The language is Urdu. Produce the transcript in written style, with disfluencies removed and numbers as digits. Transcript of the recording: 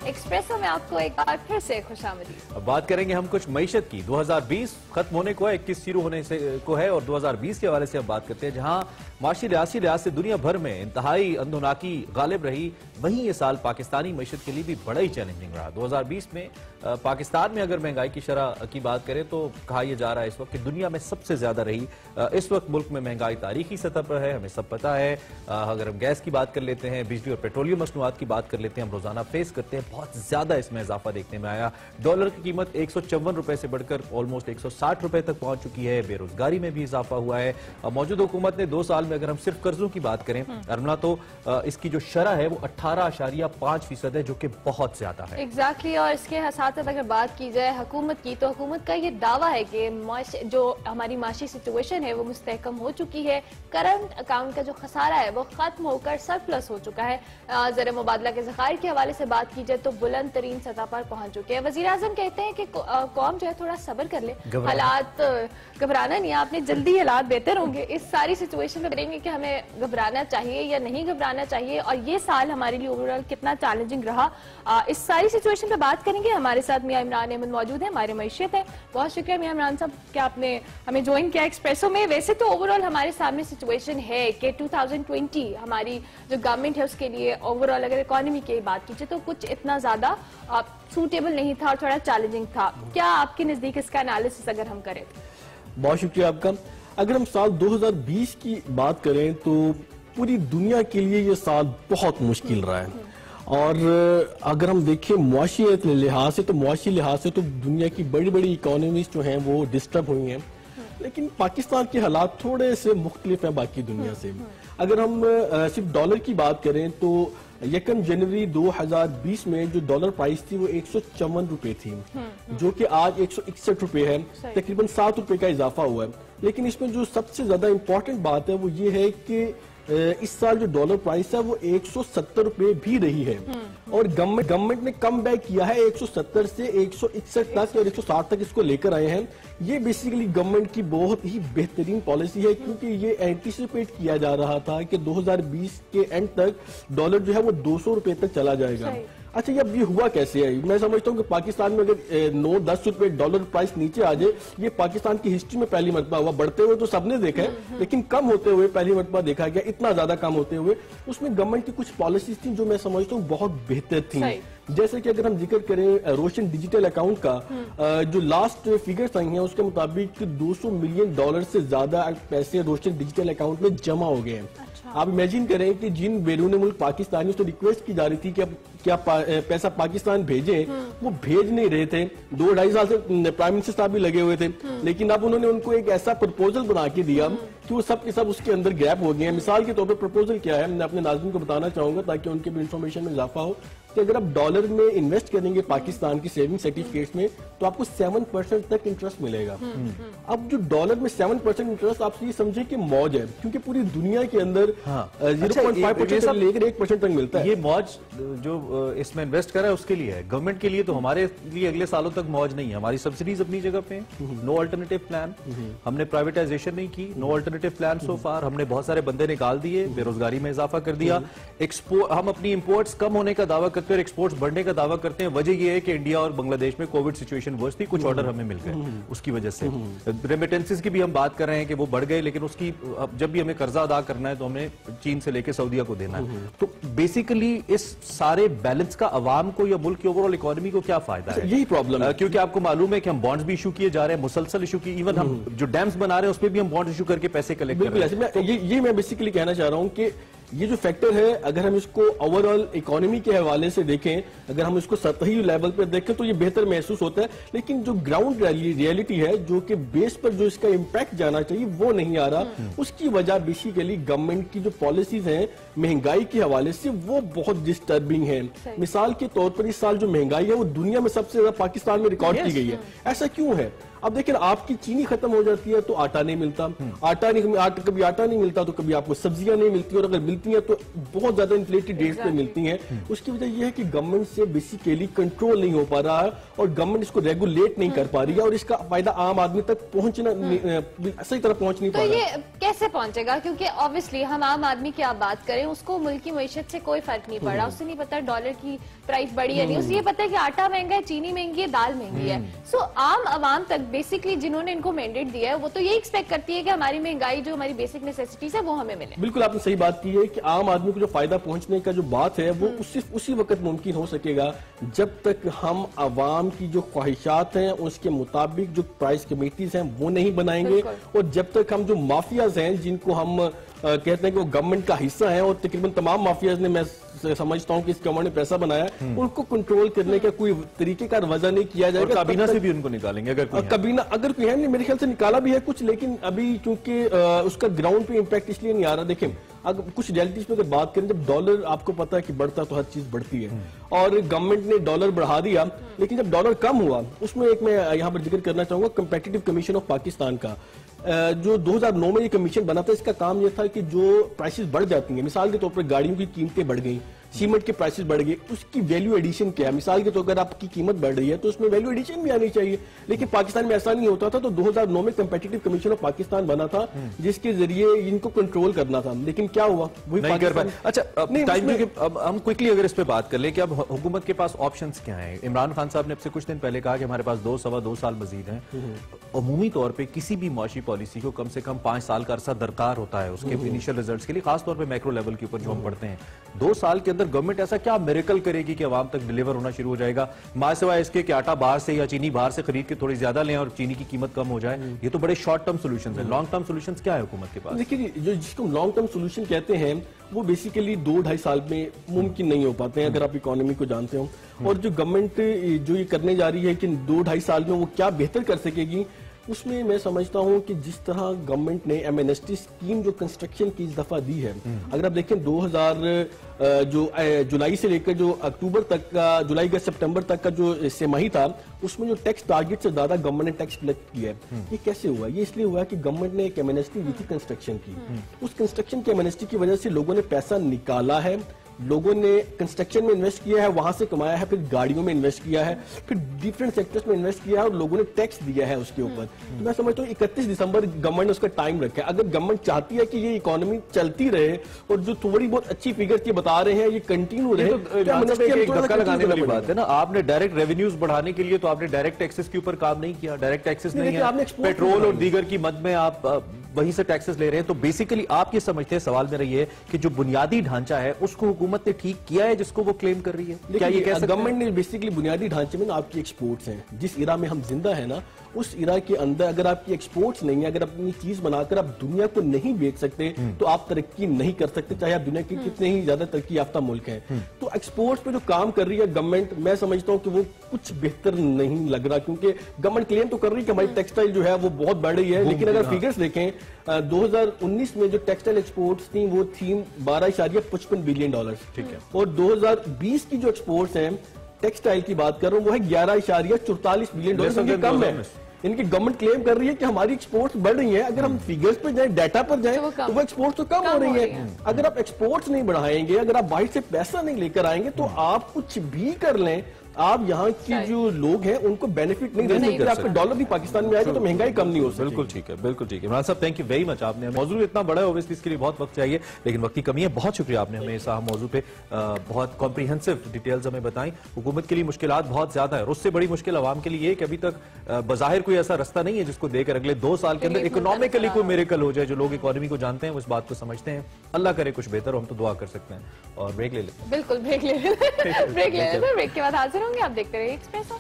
ایکسپریسو میں آپ کو ایک بار پھر سے خوش آمدید۔ اب بات کریں گے ہم کچھ معیشت کی۔ 2020 ختم ہونے کو ہے، 21 شروع ہونے کو ہے، اور 2020 کے حوالے سے اب بات کرتے ہیں جہاں معاشی لحاظ سے دنیا بھر میں انتہائی اندھوناکی غالب رہی، وہیں یہ سال پاکستانی معیشت کے لیے بھی بڑا ہی چیلنجنگ رہا۔ 2020 میں پاکستان میں اگر مہنگائی کی شرح کی بات کریں تو کہا یہ جا رہا ہے اس وقت کہ دنیا میں سب سے زیادہ رہی۔ اس وقت ملک میں مہنگائی تاریخی سطح پر ہے، ہمیں سب پتہ ہے۔ اگر ہم گیس کی بات کر لیتے ہیں، بجلی اور پیٹرولیم مصنوعات کی بات کر لیتے ہیں، ہم روزانہ فیس کرتے ہیں، بہت زیادہ اس میں اضافہ دیکھنے میں آیا۔ ڈالر کی قیمت 154 روپے سے بڑھ کر آلموسٹ 160 روپے تک پہنچ چکی ہے۔ بے روزگاری میں بھی اضافہ ہوا ہے۔ موجودہ حکومت نے 2 سال میں اگر ہم صرف قرضوں کی بات کریں ارملہ، تو اس کی جو شرح ہے وہ 18.5% ہے، جو کہ بہت زیادہ ہے۔ ایگزیکٹلی، اور اس کے ساتھ اگر بات کی جائے حکومت کی، تو حکومت کا یہ دعویٰ ہے کہ جو ہماری معاشی سچویشن ہے وہ مستحکم ہو چکی ہے۔ کرنٹ اکاؤنٹ کا جو خسارہ ہے وہ ختم ہو کر سرپلس ہو چکا ہے۔ زر مبادلہ کے ذخائر کے حوالے سے بات کی جائے تو بلند ترین سطح پر پہنچ چکے ہیں۔ وزیر اعظم کہتے ہیں کہ قوم جو ہے تھوڑا صبر کر لے، حالات گھبرانا نہیں، آپ نے جلدی حالات بہتر ہوں گے۔ اس ساری سچویشن میں کریں گے کہ ہمیں گھبرانا چاہیے یا نہیں گھبرانا چاہیے، اور یہ سال ہمارے لیے اوورآل کتنا چیلنجنگ رہا، اس ساری سچویشن پہ بات کریں گے۔ ہمارے ساتھ میاں عمران احمد موجود ہیں، ہمارے معیشت ہیں۔ بہت شکریہ میاں عمران صاحب کہ آپ نے ہمیں جوائن کیا ایکسپریسو میں۔ ویسے تو اوورآل ہمارے سامنے سچویشن ہے کہ 2020 ہماری جو گورنمنٹ ہے اس کے لیے اوورآل اگر اکانومی کی بات کی جائے تو کچھ اتنا زیادہ سوٹیبل نہیں تھا اور تھوڑا چیلنجنگ تھا۔ کیا آپ کے نزدیک اس کا انالیسس اگر ہم کریں؟ بہت شکریہ آپ کا۔ اگر ہم سال 2020 کی بات کریں تو پوری دنیا کے لیے یہ سال بہت مشکل رہا ہے، اور اگر ہم دیکھیں معاشیت لحاظ سے تو معاشی لحاظ سے تو دنیا کی بڑی بڑی اکانومیز جو ہیں وہ ڈسٹرب ہوئی ہیں، لیکن پاکستان کے حالات تھوڑے سے مختلف ہیں باقی دنیا سے۔ اگر ہم صرف ڈالر کی بات کریں تو 1 جنوری 2020 میں جو ڈالر پرائس تھی وہ 154 روپے تھی، جو کہ آج 161 روپے ہے، تقریباً 7 روپے کا اضافہ ہوا ہے۔ لیکن اس میں جو سب سے زیادہ امپورٹنٹ بات ہے وہ یہ ہے کہ اس سال جو ڈالر پرائس ہے وہ 170 روپے بھی رہی ہے، اور گورنمنٹ نے کم بیک کیا ہے 170 سے 161 تک اور 160 تک اس کو لے کر آئے ہیں۔ یہ بیسیکلی گورنمنٹ کی بہت ہی بہترین پالیسی ہے، کیونکہ یہ اینٹیسپیٹ کیا جا رہا تھا کہ 2020 کے اینڈ تک ڈالر جو ہے وہ 200 روپے تک چلا جائے گا۔ اچھا، یہ ہوا کیسے ہے؟ میں سمجھتا ہوں کہ پاکستان میں اگر 9-10 روپے ڈالر پرائس نیچے آ جائے، یہ پاکستان کی ہسٹری میں پہلی مرتبہ ہوا۔ بڑھتے ہوئے تو سب نے دیکھا ہے، لیکن کم ہوتے ہوئے پہلی مرتبہ دیکھا گیا، اتنا زیادہ کم ہوتے ہوئے۔ اس میں گورنمنٹ کی کچھ پالیسیز تھیں جو میں سمجھتا ہوں بہت بہتر تھیں، جیسے کہ اگر ہم ذکر کریں روشن ڈیجیٹل اکاؤنٹ کا، جو لاسٹ فیگرز آئی ہیں اس کے مطابق 200 ملین ڈالر سے زیادہ پیسے روشن ڈیجیٹل اکاؤنٹ میں جمع ہو گئے ہیں۔ آپ امیجن کریں کہ جن بیرون ملک پاکستانیوں سے ریکویسٹ کی جا رہی تھی کہ کیا پیسہ پاکستان بھیجیں، وہ بھیج نہیں رہے تھے۔ 2-2.5 سال سے پرائم منسٹر صاحب بھی لگے ہوئے تھے، لیکن اب انہوں نے ان کو ایک ایسا پرپوزل بنا کے دیا کہ وہ سب کے سب اس کے اندر گیپ ہو گئے ہیں۔ مثال کے طور پر پرپوزل کیا ہے، میں اپنے ناظرین کو بتانا چاہوں گا تاکہ ان کے بھی انفارمیشن میں اضافہ ہو، کہ اگر آپ ڈالر میں انویسٹ کریں گے پاکستان کی سیونگ سرٹیفکیٹس میں تو آپ کو 7% تک انٹرسٹ ملے گا۔ اب جو ڈالر میں 7% انٹرسٹ، آپ سے یہ سمجھے کہ موج ہے، کیونکہ پوری دنیا کے اندر 0.5% سے لے کر 1% تک ملتا ہے۔ یہ موج جو اس میں انویسٹ کر رہا ہے اس کے لیے ہے، گورنمنٹ کے لیے تو ہمارے لیے اگلے سالوں تک موج نہیں ہے۔ ہماری سبسڈیز اپنی جگہ پہ ہیں، نو الٹرنیٹیو پلان، ہم نے پرائیویٹائزیشن نہیں کی، نو الٹرنیٹیو پلان سو فار، ہم نے بہت سارے بندے نکال دیے، بے روزگاری میں اضافہ کر دیا، ہم اپنی امپورٹس کم ہونے کا دعویٰ کرتے ہیں اور ایکسپورٹس بڑھنے کا دعویٰ کرتے ہیں۔ وجہ یہ ہے کہ انڈیا اور بنگلہ دیش میں کووڈ سچویشن ورس تھی، کچھ آرڈر ہمیں مل گئے اس کی وجہ سے۔ ریمیٹنسز کی بھی ہم بات کر رہے ہیں کہ وہ بڑھ گئے، لیکن اس کی جب بھی ہمیں قرضہ ادا کرنا ہے تو ہمیں چین سے لے کے سعودیہ کو دینا ہے۔ تو بیسیکلی اس سارے بیلنس کا عوام کو یا ملک کی اوورآل اکانومی کو کیا فائدہ ہے؟ یہی پرابلم ہے، کیونکہ آپ کو معلوم ہے کہ ہم بانڈز بھی ایشو کیے جا رہے ہیں، مسلسل ایشو کی، ایون ہم جو ڈیمز بنا رہے ہیں اس پہ بھی ہم بانڈز ایشو کر کے پیسے کلیکٹ کر رہے ہیں۔ یہ میں بیسیکلی کہنا چاہ رہا ہوں کہ یہ جو فیکٹر ہے اگر ہم اس کو اوورآل اکانومی کے حوالے سے دیکھیں، اگر ہم اس کو سطحی لیول پر دیکھیں تو یہ بہتر محسوس ہوتا ہے، لیکن جو گراؤنڈ ریئلٹی ہے، جو کہ بیس پر جو اس کا امپیکٹ جانا چاہیے وہ نہیں آ رہا۔ اس کی وجہ بیسیکلی گورنمنٹ کی جو پالیسیز ہیں مہنگائی کے حوالے سے وہ بہت ڈسٹربنگ ہیں۔ مثال کے طور پر اس سال جو مہنگائی ہے وہ دنیا میں سب سے زیادہ پاکستان میں ریکارڈ کی گئی ہے۔ ایسا کیوں ہے؟ اب دیکھیں، آپ کی چینی ختم ہو جاتی ہے تو آٹا نہیں ملتا، کبھی آٹا نہیں ملتا تو کبھی آپ کو سبزیاں نہیں ملتی، اور اگر ملتی ملتی ہیں تو بہت زیادہ انفلیٹڈ ریٹس پہ ملتی ہیں. اس کی وجہ یہ ہے کہ گورنمنٹ سے بیسیکلی کنٹرول نہیں ہو پا رہا ہے اور گورنمنٹ اس کو ریگولیٹ نہیں کر پا رہی ہے اور اس کا فائدہ عام آدمی تک پہنچنا صحیح طرح پہنچ نہیں پا تو رہا. یہ کیسے پہنچے گا؟ کیونکہ آبویسلی ہم عام آدمی کی آپ بات کریں اس کو ملکی معیشت سے کوئی فرق نہیں پڑا, اسے نہیں پتا ڈالر کی پرائس بڑی ہے نہیں, اسے یہ پتا ہے کہ آٹا مہنگا ہے, چینی مہنگی ہے, دال مہنگی ہے. سو عام عوام تک بیسکلی جنہوں نے ان کو مینڈیٹ دیا ہے وہ تو یہ ایکسپیکٹ کرتی ہے کہ ہماری مہنگائی جو ہماری بیسک نیسیسٹیز ہے وہ ہمیں ملے. بالکل آپ نے صحیح بات کی ہے کہ عام آدمی کو جو فائدہ پہنچنے کا جو بات ہے وہ صرف اسی وقت ممکن ہو سکے گا جب تک ہم عوام کی جو خواہشات ہیں اس کے مطابق جو پرائس کمیٹیز ہیں وہ نہیں بنائیں گے, اور جب تک ہم جو مافیاز ہیں جن کو ہم کہتے ہیں کہ وہ گورنمنٹ کا حصہ ہیں اور تقریباً تمام مافیاز نے, میں سمجھتا ہوں کہ اس گورنمنٹ نے پیسہ بنایا, ان کو کنٹرول کرنے کا کوئی طریقہ کار وضع نہیں کیا جائے گا. کابینہ سے بھی ان کو نکالیں گے کابینہ اگر کوئی ہے نہیں, میرے خیال سے نکالا بھی ہے کچھ, لیکن ابھی چونکہ اس کا گراؤنڈ پہ امپیکٹ اس لیے نہیں آ رہا. دیکھیں اگر کچھ ریالٹیز پہ اگر بات کریں, جب ڈالر آپ کو پتا ہے کہ بڑھتا تو ہر چیز بڑھتی ہے, اور گورنمنٹ نے ڈالر بڑھا دیا, لیکن جب ڈالر کم ہوا اس میں ایک میں یہاں پر ذکر کرنا چاہوں گا کمپیٹیٹو کمیشن آف پاکستان کا, جو 2009 میں یہ کمیشن بنا تھا. اس کا کام یہ تھا کہ جو پرائسز بڑھ جاتی ہیں, مثال کے طور پر گاڑیوں کی قیمتیں بڑھ گئیں, سیمنٹ کے پرائسز بڑھ گئے, اس کی ویلیو ایڈیشن کیا ہے. مثال کے طور پر اگر آپ کی قیمت بڑھ رہی ہے تو اس میں ویلیو ایڈیشن بھی آنی چاہیے, لیکن پاکستان میں ایسا نہیں ہوتا تھا. تو 2009 میں کمپیٹیٹو کمیشن آف پاکستان بنا تھا جس کے ذریعے ان کو کنٹرول کرنا تھا, لیکن کیا ہوا وہی نہیں کر پائے. اچھا اب ہم کوئکلی اگر اس پہ بات کر لیں کہ اب حکومت کے پاس آپشنز کیا ہیں. عمران خان صاحب نے اب سے کچھ دن پہلے کہا کہ ہمارے پاس 2 سال مزید ہیں. عمومی طور پہ کسی بھی معاشی پالیسی کو کم سے کم 5 سال کا عرصہ درکار ہوتا ہے اس کے انیشل ریزلٹس کے لیے, خاص طور پہ میکرو لیول کے اوپر جو ہم پڑھتے ہیں. 2 سال کے اندر گورنمنٹ ایسا کیا میریکل کرے گی کہ عوام تک ڈیلیور ہونا شروع ہو جائے گا, ماں سوائے اس کے کہ آٹا باہر سے یا چینی باہر سے خرید کے تھوڑی زیادہ لیں اور چینی کی قیمت کم ہو جائے؟ یہ تو بڑے شارٹ ٹرم سولوشنز ہیں. لانگ ٹرم سولوشنز کیا ہے حکومت کے پاس؟ دیکھیے جو جس کو لانگ ٹرم سولوشن کہتے ہیں وہ بیسیکلی 2-2.5 سال میں ممکن نہیں ہو پاتے ہیں اگر آپ اکانومی کو جانتے ہو. اور جو گورنمنٹ جو یہ کرنے جا رہی ہے کہ 2-2.5 سال میں وہ کیا بہتر کر سکے گی, اس میں میں سمجھتا ہوں کہ جس طرح گورنمنٹ نے M N S T scheme جو کنسٹرکشن کی اس دفعہ دی ہے, اگر آپ دیکھیں 2000 جو جولائی سے لے کر جو اکتوبر تک کا, جولائی کا سپٹمبر تک کا جو سہ-ماہی تھا, اس میں جو ٹیکس ٹارگٹ سے زیادہ گورنمنٹ نے ٹیکس کلیکٹ کیا ہے. یہ کیسے ہوا؟ یہ اس لیے ہوا کہ گورنمنٹ نے ایک ایم این ایس ٹی دی تھی کنسٹرکشن کی. اس کنسٹرکشن کی ایم این ایس ٹی کی وجہ سے لوگوں نے پیسہ نکالا ہے, لوگوں نے کنسٹرکشن میں انویسٹ کیا ہے, وہاں سے کمایا ہے, پھر گاڑیوں میں انویسٹ کیا ہے, پھر ڈیفرنٹ سیکٹرز میں انویسٹ کیا ہے اور لوگوں نے ٹیکس دیا ہے اس کے اوپر. میں سمجھتا ہوں 31 دسمبر گورنمنٹ نے اس کا ٹائم رکھا ہے. اگر گورنمنٹ چاہتی ہے کہ یہ اکانومی چلتی رہے اور جو تھوڑی بہت اچھی فیگر کی بتا رہے ہیں یہ کنٹینیو رہے, دھکا لگانے والی بات ہے نا. آپ نے ڈائریکٹ ریونیوز بڑھانے کے لیے تو آپ نے ڈائریکٹ ٹیکسز کے اوپر کام نہیں کیا. ڈائریکٹ ٹیکسز نہیں ہے, پیٹرول اور دیگر کی مد میں آپ وہیں سے ٹیکسز لے رہے ہیں. تو بیسیکلی آپ یہ سمجھتے ہیں, سوال میرا یہ ہے کہ جو بنیادی ڈھانچہ ہے اس کو حکومت نے ٹھیک کیا ہے جس کو وہ کلیم کر رہی ہے؟ کیا یہ کہہ سکتے ہیں گورنمنٹ نے بیسیکلی بنیادی ڈھانچے میں آپ کی ایکسپورٹس ہیں, جس ایرا میں ہم زندہ ہیں نا, اس ایرا کے اندر اگر آپ کی ایکسپورٹس نہیں ہے, اگر اپنی چیز بنا کر آپ دنیا کو نہیں بیچ سکتے تو آپ ترقی نہیں کر سکتے, چاہے آپ دنیا کے کتنے ہی زیادہ ترقی یافتہ ملک ہیں. تو ایکسپورٹس پہ جو کام کر رہی ہے گورنمنٹ, میں سمجھتا ہوں کہ وہ کچھ بہتر نہیں لگ رہا, کیونکہ گورنمنٹ کلیم تو کر رہی ہے کہ ہماری ٹیکسٹائل جو ہے وہ بہت بڑھ رہی ہے, لیکن اگر فیگرز دیکھیں 2019 میں جو ٹیکسٹائل ایکسپورٹس تھیں وہ تھیں $12.55 بلین, ٹھیک ہے, اور 2020 کی جو ایکسپورٹس ہیں ٹیکسٹائل کی بات کر رہا ہوں وہ ہے $11.44 بلین. کم ہے. ان کی گورنمنٹ کلیم کر رہی ہے کہ ہماری ایکسپورٹس بڑھ رہی ہیں. اگر ہم فیگرز پہ جائیں, ڈیٹا پر جائیں تو وہ ایکسپورٹس تو کم ہو رہی ہیں. اگر آپ ایکسپورٹس نہیں بڑھائیں گے, اگر آپ باہر سے پیسہ نہیں لے کر آئیں گے, تو آپ کچھ بھی کر لیں, آپ یہاں کی جو لوگ ہیں ان کو بینیفٹ نہیں دے سکتے. آپ کا ڈالر بھی پاکستان میں آئے گا تو مہنگائی کم نہیں ہو سکتی. بالکل ٹھیک ہے, بالکل ٹھیک ہے. عمران صاحب تھینک یو ویری مچ. آپ نے موضوع اتنا بڑا ہے, اوبیسلی اس کے لیے بہت وقت چاہیے, لیکن وقت کی کمی ہے. بہت شکریہ, آپ نے ہمیں اس اہم موضوع پہ بہت کمپریہنسو ڈیٹیلز ہمیں بتائیں. حکومت کے لیے مشکلات بہت زیادہ ہے, اور اس سے بڑی مشکل عوام کے لیے یہ کہ ابھی تک بظاہر کوئی ایسا رستہ نہیں ہے جس کو دے کر اگلے 2 سال کے اندر اکنامکلی کوئی میریکل ہو جائے. جو لوگ اکانومی کو جانتے ہیں وہ اس بات کو سمجھتے ہیں. اللہ کرے کچھ بہتر ہو, ہم تو دعا کر سکتے ہیں. اور بریک لے لیتے ہیں. بالکل بریک لے لیتے ہیں. بریک کے بعد حاضر ہوں گے. آپ دیکھتے رہیے ایکسپریس.